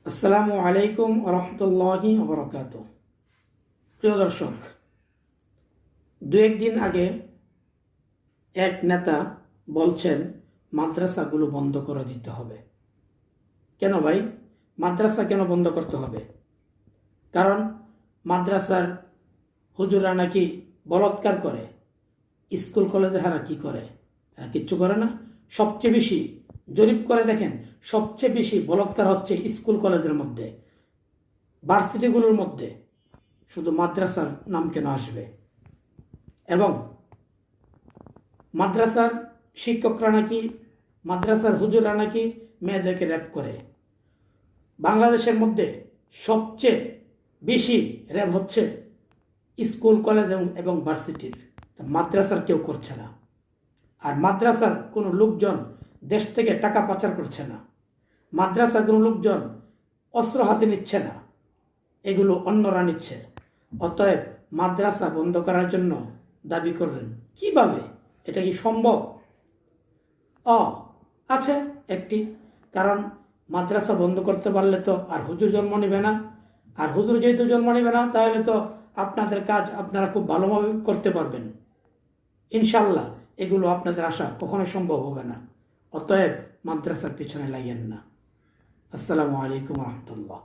আসসালামু আলাইকুম রহমতুল্লাহি ওবরাকাত। প্রিয় দর্শক, দু একদিন আগে এক নেতা বলছেন মাদ্রাসাগুলো বন্ধ করে দিতে হবে। কেন ভাই, মাদ্রাসা কেন বন্ধ করতে হবে? কারণ মাদ্রাসার হুজুরা নাকি বলৎকার করে, স্কুল কলেজে হারা কি করে? এরা কিচ্ছু করে না। সবচেয়ে বেশি জরিপ করে দেখেন, সবচেয়ে বেশি বলৎকার হচ্ছে স্কুল কলেজের মধ্যে, ভার্সিটিগুলোর মধ্যে। শুধু মাদ্রাসার নাম কেন আসবে? এবং মাদ্রাসার শিক্ষকরা নাকি, মাদ্রাসার হুজুররা নাকি মেয়েদেরকে র্যাপ করে। বাংলাদেশের মধ্যে সবচেয়ে বেশি র্যাপ হচ্ছে স্কুল কলেজ এবং ভার্সিটির, মাদ্রাসার কেউ করছে না। আর মাদ্রাসার কোনো লোকজন দেশ থেকে টাকা পাচার করছে না, মাদ্রাসার কোনো লোকজন অস্ত্র হাতে নিচ্ছে না, এগুলো অন্যরা নিচ্ছে। অতএব মাদ্রাসা বন্ধ করার জন্য দাবি করলেন, কিভাবে? এটা কি সম্ভব? আছে একটি কারণ, মাদ্রাসা বন্ধ করতে পারলে তো আর হুজুর জন্ম নেবে না। আর হুজুর যেহেতু জন্ম নেবে না, তাহলে তো আপনাদের কাজ আপনারা খুব ভালোভাবে করতে পারবেন ইনশাল্লাহ। এগুলো আপনাদের আশা কখনো সম্ভব হবে না। অতএব মাদ্রাসার পিছনে লাগেন না। আসসালামু আলাইকুম রহমতুল্লাহ।